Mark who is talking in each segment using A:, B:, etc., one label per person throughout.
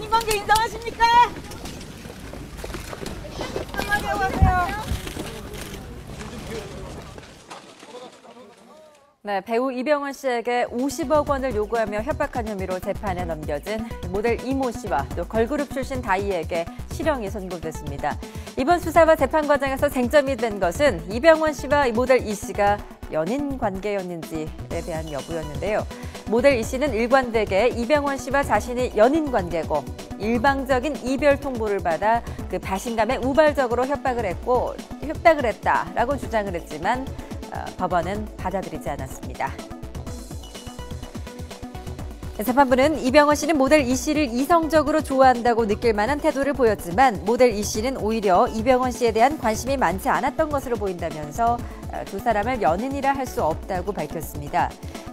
A: 연인관계 인정하십니까? 편하게 하세요.
B: 네, 배우 이병헌 씨에게 50억 원을 요구하며 협박한 혐의로 재판에 넘겨진 모델 이모 씨와 또 걸그룹 출신 다희에게 실형이 선고됐습니다. 이번 수사와 재판 과정에서 쟁점이 된 것은 이병헌 씨와 모델 이 씨가 연인 관계였는지에 대한 여부였는데요. 모델 이 씨는 일관되게 이병헌 씨와 자신이 연인 관계고 일방적인 이별 통보를 받아 그 배신감에 우발적으로 협박을 했다라고 주장을 했지만 법원은 받아들이지 않았습니다. 재판부는 이병헌 씨는 모델 이 씨를 이성적으로 좋아한다고 느낄 만한 태도를 보였지만 모델 이 씨는 오히려 이병헌 씨에 대한 관심이 많지 않았던 것으로 보인다면서 두 사람을 연인이라 할 수 없다고 밝혔습니다.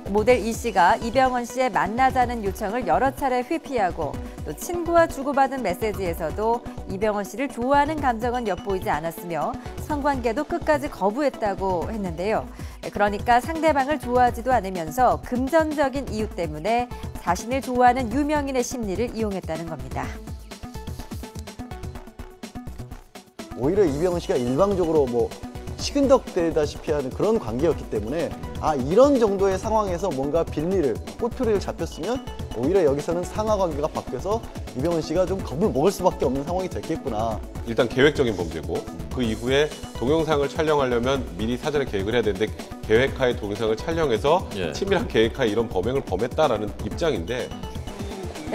B: 모델 이 씨가 이병헌 씨의 만나자는 요청을 여러 차례 회피하고 또 친구와 주고받은 메시지에서도 이병헌 씨를 좋아하는 감정은 엿보이지 않았으며 성관계도 끝까지 거부했다고 했는데요. 그러니까 상대방을 좋아하지도 않으면서 금전적인 이유 때문에 자신을 좋아하는 유명인의 심리를 이용했다는 겁니다.
C: 오히려 이병헌 씨가 일방적으로 시근덕대다시피 하는 그런 관계였기 때문에 이런 정도의 상황에서 뭔가 빌미를, 꼬투리를 잡혔으면 오히려 여기서는 상하 관계가 바뀌어서 이병헌 씨가 좀 겁을 먹을 수밖에 없는 상황이 됐겠구나.
D: 일단 계획적인 범죄고 그 이후에 동영상을 촬영하려면 미리 사전에 계획을 해야 되는데 계획하에 동영상을 촬영해서 치밀한 계획하에 이런 범행을 범했다라는 입장인데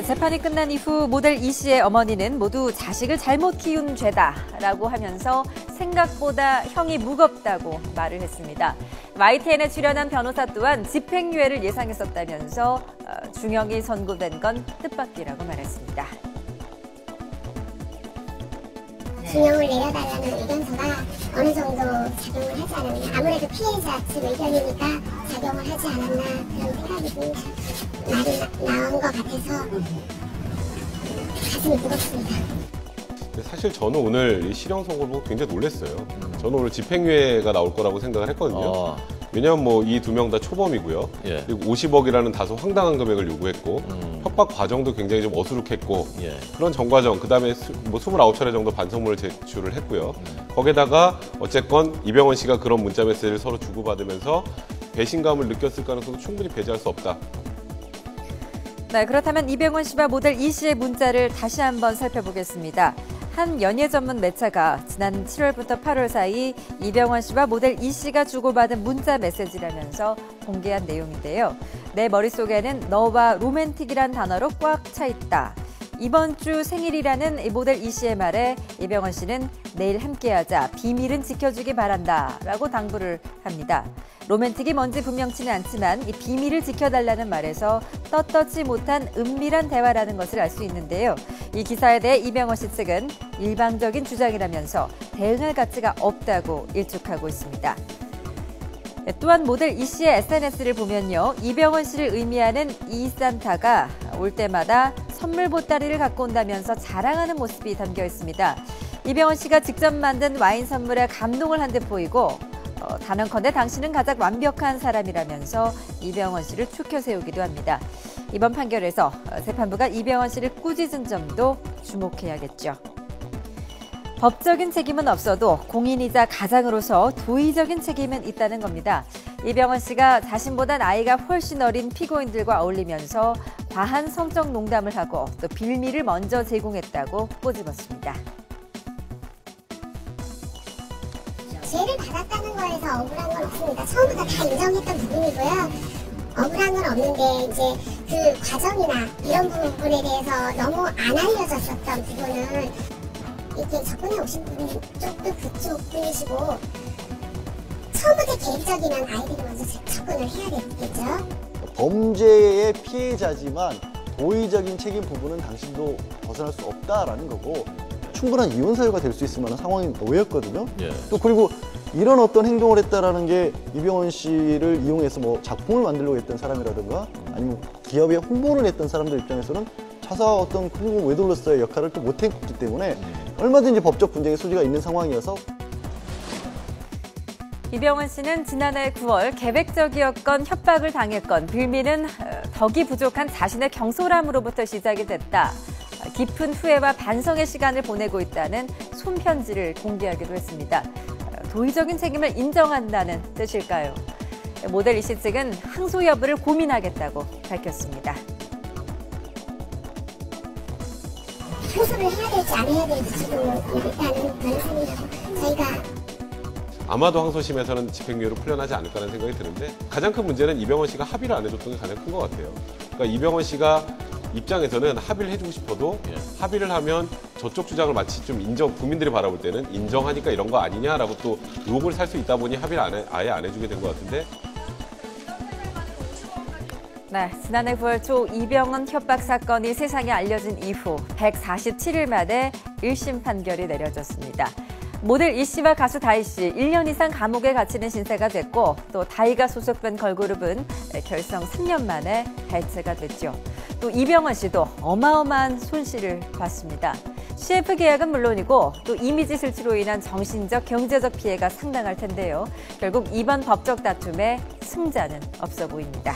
B: 재판이 끝난 이후 모델 이 씨의 어머니는 모두 자식을 잘못 키운 죄다라고 하면서 생각보다 형이 무겁다고 말을 했습니다. YTN에 출연한 변호사 또한 집행유예를 예상했었다면서 중형이 선고된 건 뜻밖이라고 말했습니다.
E: 중형을 내려달라는 의견서가 어느 정도 작용을 하지 않았나. 아무래도 피해자 측 의견이니까 작용을 하지 않았나 그런 생각이 듭니다. 말이 나온 것 같아서 가슴이 무겁습니다.
D: 사실 저는 오늘 이 실형 선고를 보고 굉장히 놀랐어요. 저는 오늘 집행유예가 나올 거라고 생각을 했거든요. 왜냐하면 이 두 명 다 초범이고요. 그리고 50억이라는 다소 황당한 금액을 요구했고 협박 과정도 굉장히 좀 어수룩했고 그런 전과정, 그다음에 29차례 정도 반성문을 제출을 했고요. 거기에다가 어쨌건 이병헌 씨가 그런 문자 메시지를 서로 주고받으면서 배신감을 느꼈을 가능성도 충분히 배제할 수 없다.
B: 네, 그렇다면 이병헌 씨와 모델 이 씨의 문자를 다시 한번 살펴보겠습니다. 한 연예 전문 매체가 지난 7월부터 8월 사이 이병헌 씨와 모델 이 씨가 주고받은 문자 메시지라면서 공개한 내용인데요. 내 머릿속에는 너와 로맨틱이란 단어로 꽉 차 있다. 이번 주 생일이라는 모델 이 씨의 말에 이병헌 씨는 내일 함께하자, 비밀은 지켜주기 바란다 라고 당부를 합니다. 로맨틱이 뭔지 분명치는 않지만 이 비밀을 지켜달라는 말에서 떳떳지 못한 은밀한 대화라는 것을 알 수 있는데요. 이 기사에 대해 이병헌 씨 측은 일방적인 주장이라면서 대응할 가치가 없다고 일축하고 있습니다. 또한 모델 이 씨의 SNS를 보면요. 이병헌 씨를 의미하는 이 산타가 올 때마다 선물 보따리를 갖고 온다면서 자랑하는 모습이 담겨 있습니다. 이병헌 씨가 직접 만든 와인 선물에 감동을 한 듯 보이고 단언컨대 당신은 가장 완벽한 사람이라면서 이병헌 씨를 추켜 세우기도 합니다. 이번 판결에서 재판부가 이병헌 씨를 꾸짖은 점도 주목해야겠죠. 법적인 책임은 없어도 공인이자 가장으로서 도의적인 책임은 있다는 겁니다. 이병헌 씨가 자신보다 나이가 훨씬 어린 피고인들과 어울리면서 과한 성적 농담을 하고 또 빌미를 먼저 제공했다고 꼬집었습니다.
E: 죄를 받았다는 거에서 억울한 건 없습니다. 처음부터 다 인정했던 부분이고요. 억울한 건 없는데 이제 그 과정이나 이런 부분에 대해서 너무 안 알려졌었던 부분은 이렇게 접근해 오신 분 쪽도 그쪽 분이시고 처음부터 계획적이면 아이들이 먼저 접근을 해야 되겠죠.
C: 범죄의 피해자지만 도의적인 책임 부분은 당신도 벗어날 수 없다라는 거고 충분한 이혼 사유가 될 수 있을 만한 상황이 놓였거든요. 또 그리고 이런 어떤 행동을 했다라는 게 이병헌 씨를 이용해서 작품을 만들려고 했던 사람이라든가 아니면 기업에 홍보를 했던 사람들 입장에서는 자사 어떤 홍보 웨돌로서의 역할을 또 못했기 때문에 얼마든지 법적 분쟁의 소지가 있는 상황이어서
B: 이병헌 씨는 지난해 9월 계획적이었건 협박을 당했건 빌미는 덕이 부족한 자신의 경솔함으로부터 시작이 됐다. 깊은 후회와 반성의 시간을 보내고 있다는 손편지를 공개하기도 했습니다. 도의적인 책임을 인정한다는 뜻일까요? 모델 이씨 측은 항소 여부를 고민하겠다고 밝혔습니다.
E: 항소를 해야 될지 안 해야 될지 지금 일단은 변호사님하고 저희가
D: 아마도 항소심에서는 집행유예로 풀려나지 않을까라는 생각이 드는데 가장 큰 문제는 이병헌 씨가 합의를 안 해줬던 게 가장 큰 것 같아요. 그러니까 이병헌 씨가 입장에서는 합의를 해주고 싶어도 합의를 하면 저쪽 주장을 마치 좀 국민들이 바라볼 때는 인정하니까 이런 거 아니냐라고 또 의혹을 살 수 있다 보니 합의를 아예 안 해주게 된 것 같은데.
B: 네, 지난해 9월 초 이병헌 협박 사건이 세상에 알려진 이후 147일 만에 1심 판결이 내려졌습니다. 모델 이 씨와 가수 다희 씨 1년 이상 감옥에 갇히는 신세가 됐고 또 다희가 소속된 걸그룹은 결성 3년 만에 해체가 됐죠. 또 이병헌 씨도 어마어마한 손실을 봤습니다. CF 계약은 물론이고 또 이미지 실추로 인한 정신적, 경제적 피해가 상당할 텐데요. 결국 이번 법적 다툼에 승자는 없어 보입니다.